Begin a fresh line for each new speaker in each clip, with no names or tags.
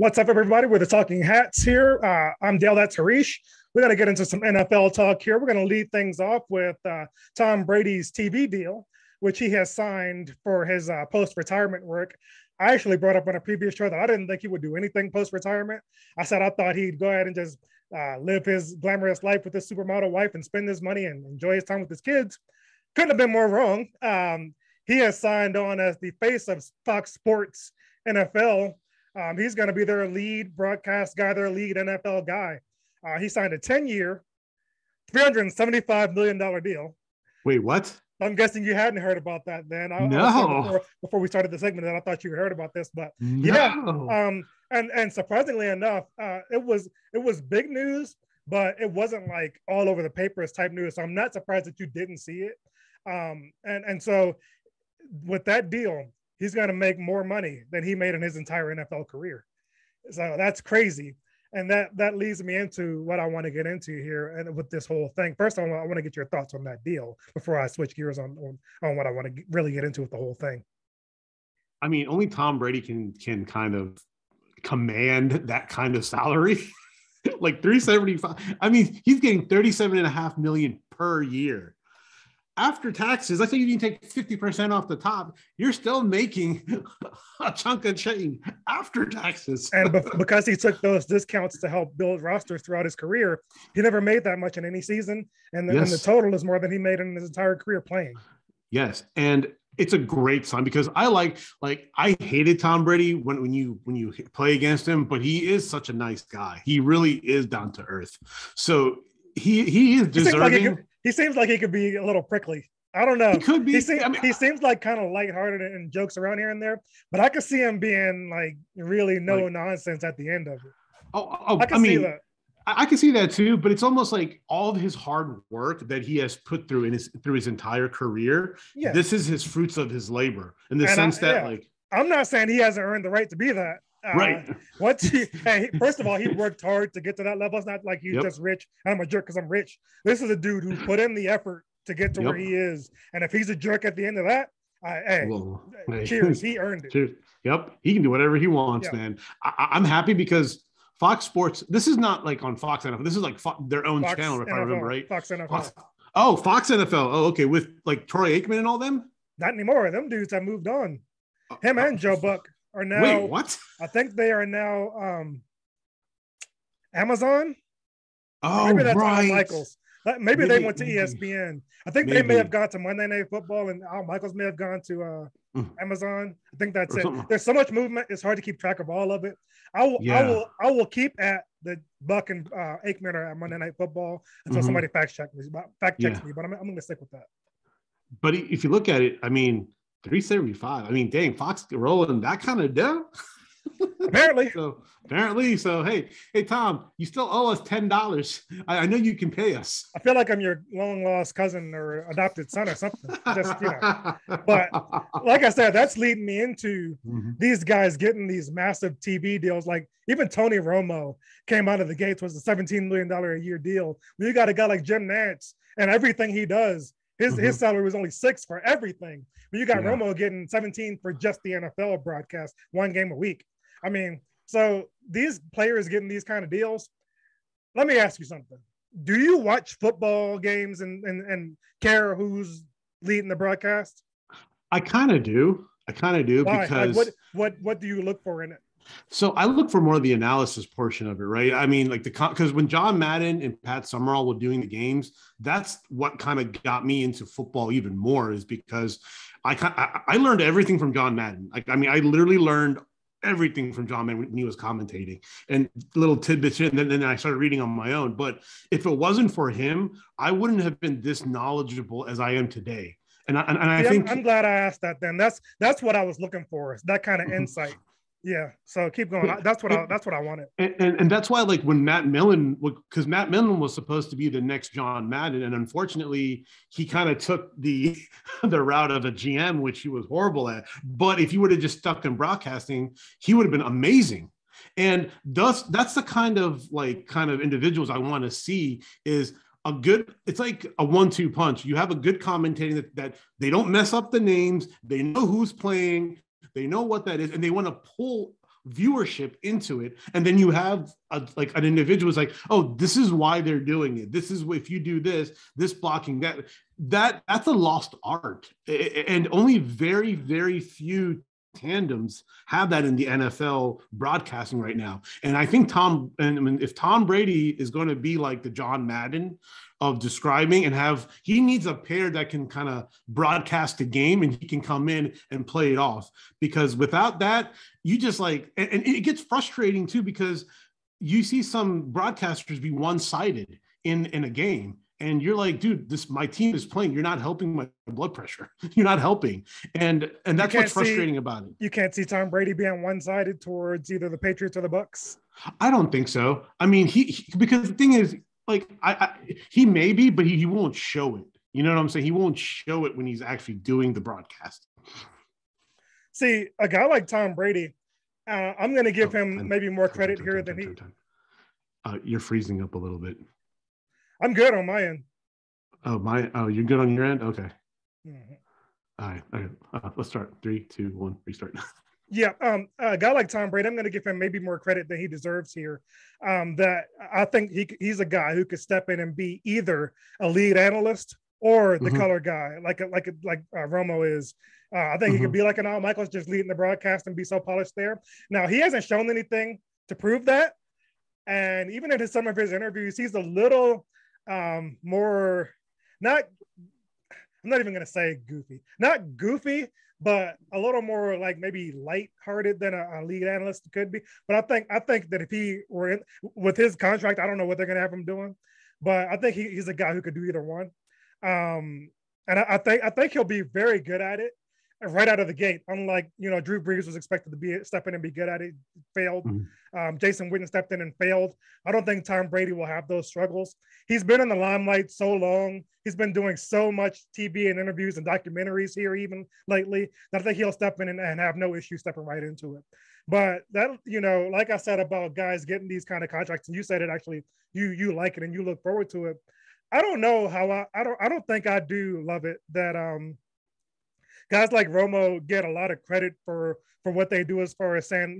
What's up, everybody? We're the Talking Hats here. I'm Dale, that's Harish. We're going to get into some NFL talk here. We're going to lead things off with Tom Brady's TV deal, which he has signed for his post-retirement work. I actually brought up on a previous show that I didn't think he would do anything post-retirement. I said I thought he'd go ahead and just live his glamorous life with his supermodel wife and spend his money and enjoy his time with his kids. Couldn't have been more wrong. He has signed on as the face of Fox Sports NFL. He's going to be their lead broadcast guy, their lead NFL guy. He signed a 10-year, $375 million deal.
Wait, what?
I'm guessing you hadn't heard about that then.
No.
Before we started the segment, and I thought you had heard about this, but
no.
Yeah. And surprisingly enough, it was big news, but it wasn't like all over the papers type news. So I'm not surprised that you didn't see it. And so with that deal, he's going to make more money than he made in his entire NFL career. So that's crazy. And that leads me into what I want to get into here and with this whole thing. First, I want to get your thoughts on that deal before I switch gears on what I want to really get into with the whole thing.
I mean, only Tom Brady can kind of command that kind of salary. Like 375. I mean, he's getting $37.5 million per year. After taxes, let's say you take 50% off the top, you're still making a chunk of change after taxes.
And because he took those discounts to help build rosters throughout his career, he never made that much in any season. And the total is more than he made in his entire career playing.
Yes. And it's a great sign because I hated Tom Brady when you play against him, but he is such a nice guy. He really is down to earth. So he is deserving.
He seems like he could be a little prickly. I don't know.
He could be.
He seems like kind of lighthearted and jokes around here and there, but I could see him being like really no nonsense at the end of it. I can see that.
I can see that too, but it's almost like all of his hard work that he has put through through his entire career. Yeah. This is his fruits of his labor in the sense that
I'm not saying he hasn't earned the right to be that.
Right.
First of all, he worked hard to get to that level. It's not like he's just rich and I'm a jerk because I'm rich. This is a dude who put in the effort to get to where he is. And if he's a jerk at the end of that, cheers. He earned it.
Cheers. Yep. He can do whatever he wants, man. I'm happy because Fox Sports, this is not like on Fox NFL. This is like their own channel, if I remember right.
Fox NFL.
Fox NFL. Oh, okay. With like Troy Aikman and all them?
Not anymore. Them dudes have moved on. Him and Joe Buck are now.
Wait, what?
I think they are now Amazon.
Oh,
maybe that's
right.
Al Michaels. Maybe they went to ESPN. I think they may have gone to Monday Night Football, and Al Michaels may have gone to Amazon. I think that's it. There's so much movement; it's hard to keep track of all of it. I will keep at the Buck and Aikman are at Monday Night Football until somebody fact checks me. But I'm going to stick with that.
But if you look at it, I mean. 375. I mean, dang, Fox rolling that kind of dough.
Apparently.
So hey, Tom, you still owe us $10. I know you can pay us.
I feel like I'm your long lost cousin or adopted son or something. But like I said, that's leading me into these guys getting these massive TV deals. Like even Tony Romo came out of the gates was a $17 million a year deal. When you got a guy like Jim Nantz and everything he does. His salary was only $6 for everything. But you got Romo getting 17 for just the NFL broadcast, one game a week. I mean, so these players getting these kind of deals. Let me ask you something. Do you watch football games and care who's leading the broadcast?
I kind of do.
Why?
Because
what do you look for in it?
So I look for more of the analysis portion of it, right? I mean, like because when John Madden and Pat Summerall were doing the games, that's what kind of got me into football even more is because I learned everything from John Madden. I literally learned everything from John Madden when he was commentating and little tidbits. And then I started reading on my own. But if it wasn't for him, I wouldn't have been this knowledgeable as I am today. And I think
I'm glad I asked that. Then that's what I was looking for. Is that kind of insight. Yeah, so keep going. That's what I wanted.
And that's why, like when Matt Millen, because Matt Millen was supposed to be the next John Madden, and unfortunately, he kind of took the route of a GM, which he was horrible at. But if he would have just stuck in broadcasting, he would have been amazing. And thus, that's the kind of individuals I want to see is a good. It's like a 1-2 punch. You have a good commentating that they don't mess up the names. They know who's playing. They know what that is, and they want to pull viewership into it. And then you have like an individual is like, oh, this is why they're doing it. This is if you do this blocking, that's a lost art. And only very, very few tandems have that in the NFL broadcasting right now. And I think if Tom Brady is going to be like the John Madden of describing and he needs a pair that can kind of broadcast the game and he can come in and play it off, because without that, you just like, and it gets frustrating too, because you see some broadcasters be one-sided in a game. And you're like, dude, my team is playing. You're not helping my blood pressure. You're not helping. And that's what's frustrating about it.
You can't see Tom Brady being one-sided towards either the Patriots or the Bucs.
I don't think so. I mean, because the thing is, like, he may be, but he won't show it. You know what I'm saying? He won't show it when he's actually doing the broadcast.
See, a guy like Tom Brady, I'm going to give him maybe more credit here than he.
You're freezing up a little bit.
I'm good on my end.
You're good on your end? Okay.
Mm-hmm.
All right. Let's start. 3, 2, 1, restart.
Yeah. A guy like Tom Brady, I'm going to give him maybe more credit than he deserves here. That I think he's a guy who could step in and be either a lead analyst or the color guy, like Romo is. I think he could be like an Al Michaels, just leading the broadcast and be so polished there. Now, he hasn't shown anything to prove that. And even in some of his interviews, he's a little more I'm not even going to say not goofy, but a little more like maybe lighthearted than a lead analyst could be. But I think that if he were with his contract, I don't know what they're going to have him doing, but I think he's a guy who could do either one. And I think he'll be very good at it right out of the gate. Unlike, Drew Brees was expected to step in and be good at it, failed. Jason Witten stepped in and failed. I don't think Tom Brady will have those struggles. He's been in the limelight so long. He's been doing so much TV and interviews and documentaries here even lately that I think he'll step in and have no issue stepping right into it. But that, like I said about guys getting these kind of contracts, and you said it actually, you like it and you look forward to it. I don't know how I don't think I do love it that guys like Romo get a lot of credit for what they do as far as saying,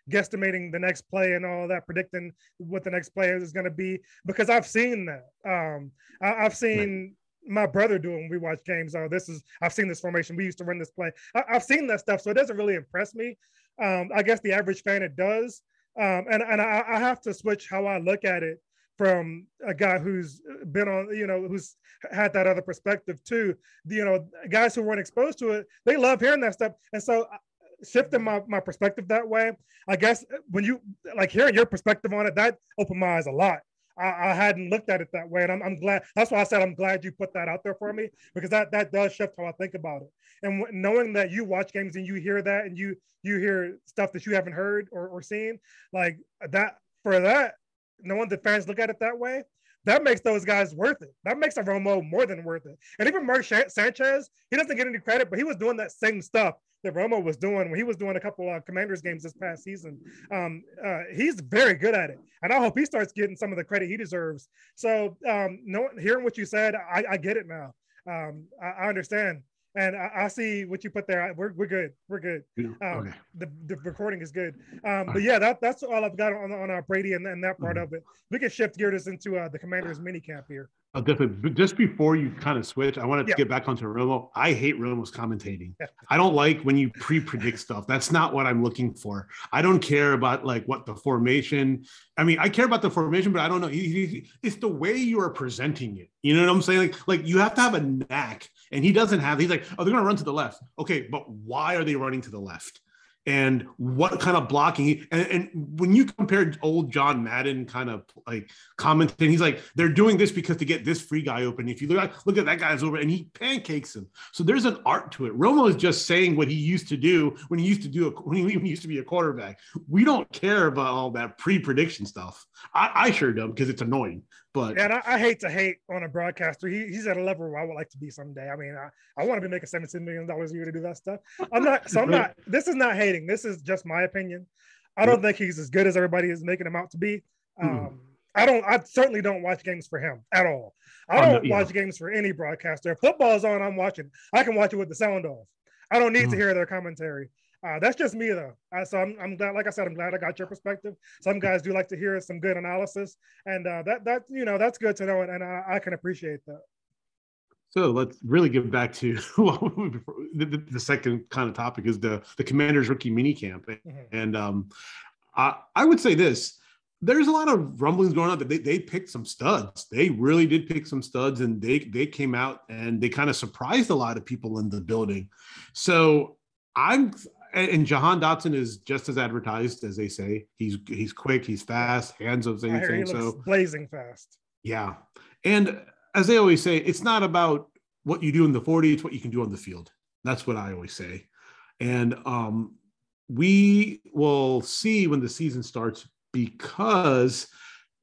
guesstimating the next play and all that, predicting what the next play is going to be, because I've seen that. I've seen my brother do it when we watch games. I've seen this formation. We used to run this play. I've seen that stuff. So it doesn't really impress me. I guess the average fan, it does. And I have to switch how I look at it from a guy who's been on, who's had that other perspective too. Guys who weren't exposed to it, they love hearing that stuff. And so shifting my perspective that way, I guess when you like hearing your perspective on it, that opened my eyes a lot. I hadn't looked at it that way. And I'm glad. That's why I said I'm glad you put that out there for me, because that does shift how I think about it. And knowing that you watch games and you hear that and you hear stuff that you haven't heard or seen, like that, for that, knowing that fans look at it that way, that makes those guys worth it. That makes a Romo more than worth it. And even Mark Sanchez, he doesn't get any credit, but he was doing that same stuff that Romo was doing when he was doing a couple of Commanders games this past season. He's very good at it. And I hope he starts getting some of the credit he deserves. So hearing what you said, I get it now. I understand. And I see what you put there. We're good. We're good. Okay. The recording is good. But yeah, that's all I've got on our Brady and that part of it. We can shift gears into the Commanders minicamp here.
Definitely. Just before you kind of switch, I wanted to get back onto Romo. I hate Romo's commentating. I don't like when you pre-predict stuff. That's not what I'm looking for. I don't care about like what the formation. I mean, I care about the formation, but I don't know. It's the way you are presenting it. You know what I'm saying? Like you have to have a knack, and he doesn't have. He's like, oh, they're going to run to the left. Okay, but why are they running to the left? And what kind of blocking? And when you compared old John Madden kind of like commenting, he's like, they're doing this because to get this free guy open. If you look at that guy's over, and he pancakes him. So there's an art to it. Romo is just saying what he used to do when he used to be a quarterback. We don't care about all that pre-prediction stuff. I sure don't, because it's annoying. But
and I hate to hate on a broadcaster. He's at a level where I would like to be someday. I mean, I want to be making $17 million a year to do that stuff. I'm not. This is not hating. This is just my opinion. I don't think he's as good as everybody is making him out to be. I certainly don't watch games for him at all. I don't watch games for any broadcaster. If football is on, I'm watching. I can watch it with the sound off. I don't need to hear their commentary. That's just me though. So I'm glad, like I said, I'm glad I got your perspective. Some guys do like to hear some good analysis, and that's good to know, and I can appreciate that.
So let's really get back to the second kind of topic is the Commanders rookie minicamp.
Mm-hmm.
And I would say this, there's a lot of rumblings going on that they picked some studs. They really did pick some studs, and they came out and they kind of surprised a lot of people in the building. So and Jahan Dotson is just as advertised as they say. He's quick, he's fast, hands of anything.
He looks blazing fast.
Yeah. And as they always say, it's not about what you do in the 40, it's what you can do on the field. That's what I always say. And we will see when the season starts, because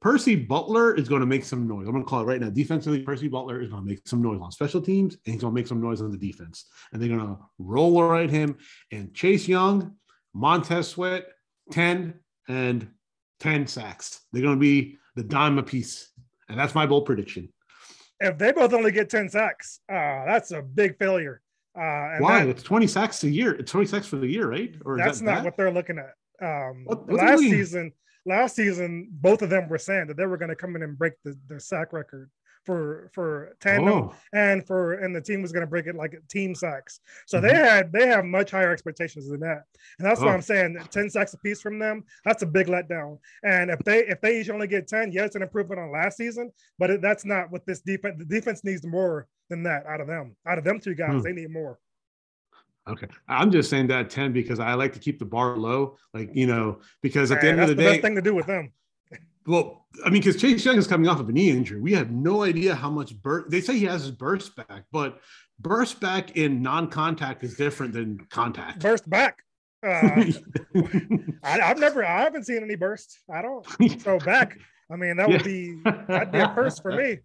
Percy Butler is going to make some noise. I'm going to call it right now. Defensively, Percy Butler is going to make some noise on special teams, and he's going to make some noise on the defense. And they're going to roll right him. And Chase Young, Montez Sweat, 10 sacks. They're going to be the dime apiece. And that's my bold prediction.
If they both only get 10 sacks, that's a big failure.
Why? It's 20 sacks a year. It's 20 sacks for the year, right? Or
that's not what they're looking at. Last season, both of them were saying that they were going to come in and break the sack record for tandem, and the team was going to break it like team sacks. So they have much higher expectations than that, and that's why I'm saying that 10 sacks apiece from them, that's a big letdown. And if they each only get 10, yeah, it's an improvement on last season, but that's not what this defense. The defense needs more than that out of them two guys. They need more.
Okay. I'm just saying that 10 because I like to keep the bar low, because at the end of the day,
that's the best thing to do with them.
Well, I mean, because Chase Young is coming off of a knee injury. We have no idea how much they say he has his burst back, but burst back in non-contact is different than contact.
Burst back. I haven't seen any burst. I don't. So back, I mean, that'd be a first for me.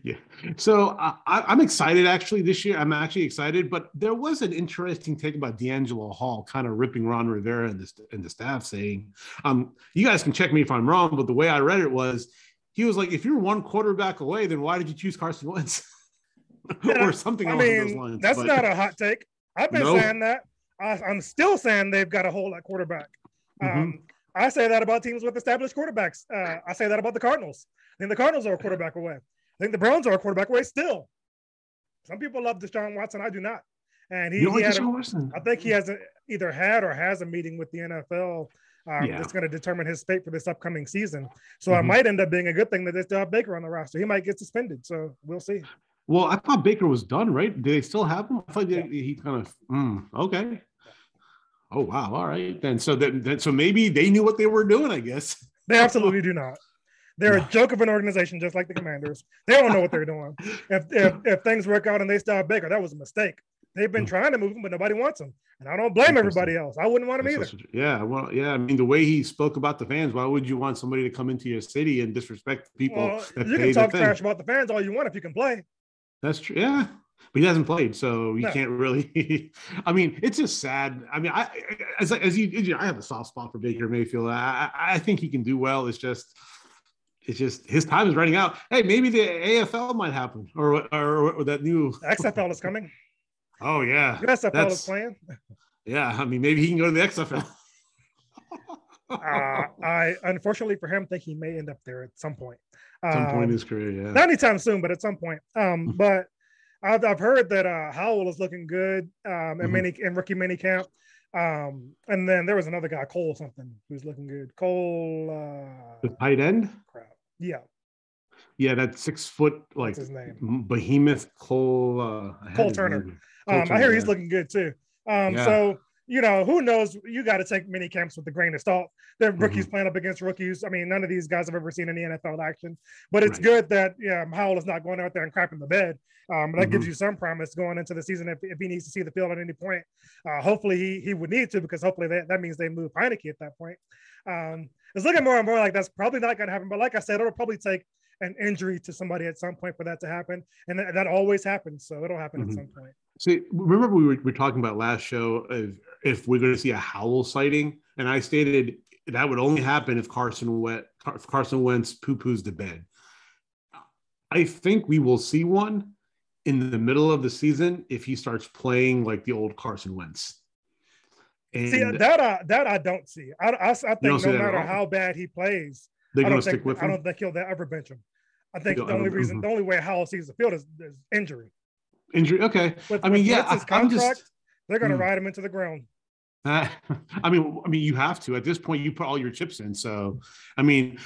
Yeah. So I'm excited actually this year. I'm actually excited, but there was an interesting take about D'Angelo Hall kind of ripping Ron Rivera and the staff, saying, you guys can check me if I'm wrong, but the way I read it was, he was like, if you're one quarterback away, then why did you choose Carson Wentz? Or something along those lines.
That's not a hot take. I've been saying that. I'm still saying they've got a hole at quarterback. I say that about teams with established quarterbacks. I say that about the Cardinals. I think the Cardinals are a quarterback away. I think the Browns are a quarterback away still. Some people love Deshaun Watson. I do not. And I think he has either had or has a meeting with the NFL that's going to determine his fate for this upcoming season. So it might end up being a good thing that they still have Baker on the roster. He might get suspended. So we'll see.
Well, I thought Baker was done, right? Do they still have him? I thought he kind of okay. Oh wow! All right, then. So maybe they knew what they were doing. I guess
they absolutely do not. They're a joke of an organization, just like the Commanders. They don't know what they're doing. If things work out and they start Baker, that was a mistake. They've been trying to move him, but nobody wants him. And I don't blame everybody else. I wouldn't want him either.
I mean, the way he spoke about the fans, why would you want somebody to come into your city and disrespect people that
you
pay
can talk trash about the fans all you want if you can play.
That's true. Yeah. But he hasn't played, so you can't really. I mean, it's just sad. I mean, I have a soft spot for Baker Mayfield. I think he can do well. It's just his time is running out. Hey, maybe the AFL might happen, or that new
XFL is coming.
Oh yeah,
the XFL is playing.
Yeah, I mean, maybe he can go to the XFL.
I unfortunately for him think he may end up there at some point.
Some point in his career, yeah.
Not anytime soon, but at some point. But I've heard that Howell is looking good in rookie mini camp. And then there was another guy, Cole something, who's looking good. Cole
the tight end?
Crap. Yeah.
Yeah, that 6 foot like
his name?
behemoth Cole
Turner. I hear he's looking good too. So who knows? You got to take mini camps with a grain of salt. They're rookies playing up against rookies. I mean, none of these guys have ever seen any NFL action, but it's good that Howell is not going out there and crapping the bed. That gives you some promise going into the season if he needs to see the field at any point. Hopefully he would need to, because hopefully that means they move Heineke at that point. It's looking more and more like that's probably not going to happen. But like I said, it'll probably take an injury to somebody at some point for that to happen, and that always happens. So it'll happen at some point.
See, remember we were talking about last show if we're going to see a Howell sighting, and I stated that would only happen if Carson Wentz poo-poos the bed. I think we will see one in the middle of the season if he starts playing like the old Carson Wentz.
See
And
that I don't see. I
you don't
think
see
no
that at
matter
all.
how bad he plays,
They're going to stick with
I
him.
don't think he'll ever bench him. I think
You'll ever- mhm.
the only way Howell sees the field is injury.
Injury. Okay. I mean,
With
yeah,
Wentz's
I'm
contract,
just.
they're going to
Mm.
ride him into the ground.
I mean, you have to at this point. You put all your chips in. So, I mean,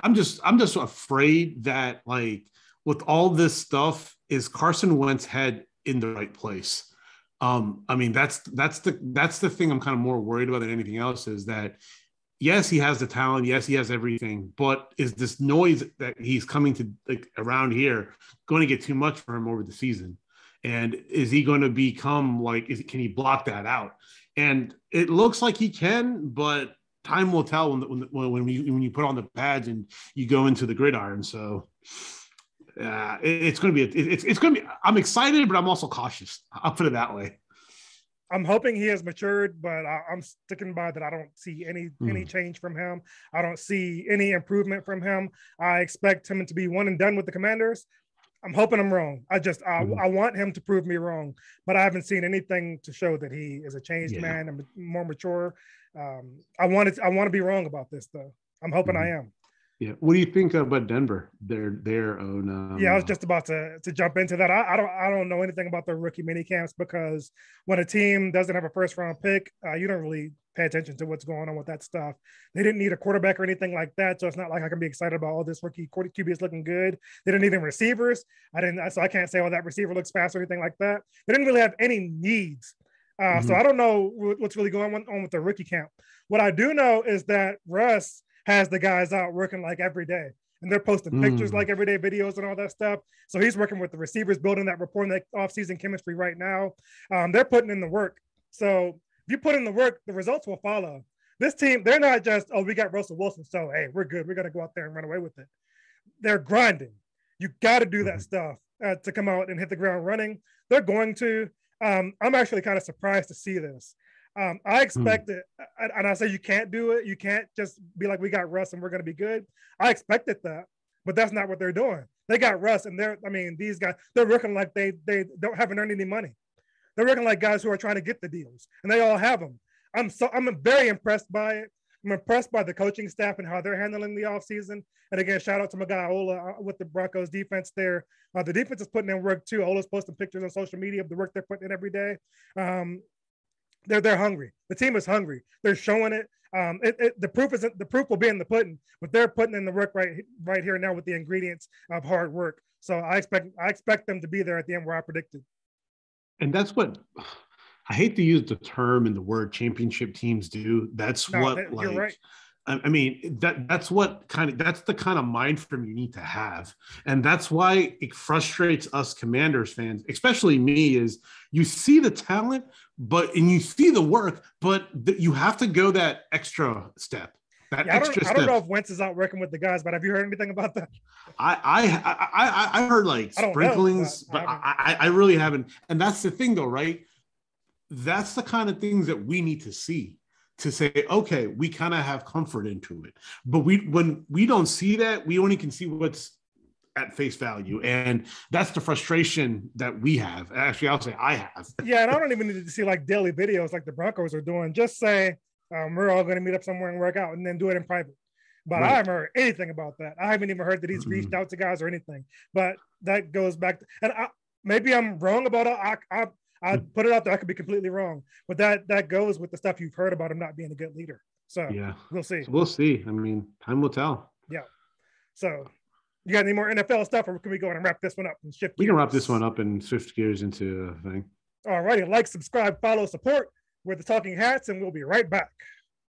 I'm just afraid that like with all this stuff, is Carson Wentz head in the right place? I mean, that's the thing I'm kind of more worried about than anything else is that yes, he has the talent, yes, he has everything, but is this noise that he's coming to like around here going to get too much for him over the season? And is he going to become like, can he block that out? And it looks like he can, but time will tell when you put on the pads and you go into the gridiron. So it's going to be it's going to be. I'm excited, but I'm also cautious. I'll put it that way.
I'm hoping he has matured, but I'm sticking by that. I don't see any change from him. I don't see any improvement from him. I expect him to be one and done with the Commanders. I'm hoping I'm wrong. I want him to prove me wrong, but I haven't seen anything to show that he is a changed man and more mature. I want to be wrong about this though. I'm hoping I am.
Yeah. What do you think about Denver? Their own.
Yeah, I was just about to jump into that. I don't know anything about the rookie mini camps because when a team doesn't have a first round pick, you don't really pay attention to what's going on with that stuff. They didn't need a quarterback or anything like that, so it's not like I can be excited about all this rookie QB is looking good. They didn't need any receivers. So I can't say, oh, that receiver looks fast or anything like that. They didn't really have any needs. So I don't know what's really going on with the rookie camp. What I do know is that Russ has the guys out working like every day. And they're posting pictures like everyday videos and all that stuff. So he's working with the receivers, building that rapport and that off-season chemistry right now. They're putting in the work. So if you put in the work, the results will follow. This team, they're not just, oh, we got Russell Wilson, so hey, we're good. We're going to go out there and run away with it. They're grinding. You got to do that stuff to come out and hit the ground running. They're going to. I'm actually kind of surprised to see this. I expected, and I say you can't do it. You can't just be like, we got Russ and we're going to be good. I expected that, but that's not what they're doing. They got Russ, and these guys, they're working like they haven't earned any money. They're working like guys who are trying to get the deals, and they all have them. I'm very impressed by it. I'm impressed by the coaching staff and how they're handling the offseason. And again, shout out to my guy Ola with the Broncos defense there. The defense is putting in work too. Ola's posting pictures on social media of the work they're putting in every day. They're hungry. The team is hungry. They're showing it. The proof will be in the pudding, but they're putting in the work right here now with the ingredients of hard work. So I expect them to be there at the end where I predicted.
And that's what I hate to use the term and the word championship teams do. You're right. I mean, that's the kind of mind frame you need to have. And that's why it frustrates us Commanders fans, especially me, is you see the talent, and you see the work, but you have to go that extra step. I don't
know if Wentz is out working with the guys, but have you heard anything about that?
I heard like sprinklings, but I really haven't. And that's the thing though, right? That's the kind of things that we need to see to say, okay, we kind of have comfort into it. But when we don't see that, we only can see what's at face value. And that's the frustration that we have. Actually, I'll say I have.
Yeah, and I don't even need to see like daily videos like the Broncos are doing. Just say, we're all going to meet up somewhere and work out and then do it in private. But right. I haven't heard anything about that. I haven't even heard that he's reached out to guys or anything. But that goes back to, and maybe I'm wrong about it. I put it out there. I could be completely wrong, but that goes with the stuff you've heard about him not being a good leader. So yeah, we'll see.
We'll see. I mean, time will tell.
Yeah. So you got any more NFL stuff, or can we go and wrap this one up and shift?
We can wrap this one up and shift gears into a thing.
All righty. Like, subscribe, follow, support. We're the Talking Hats, and we'll be right back.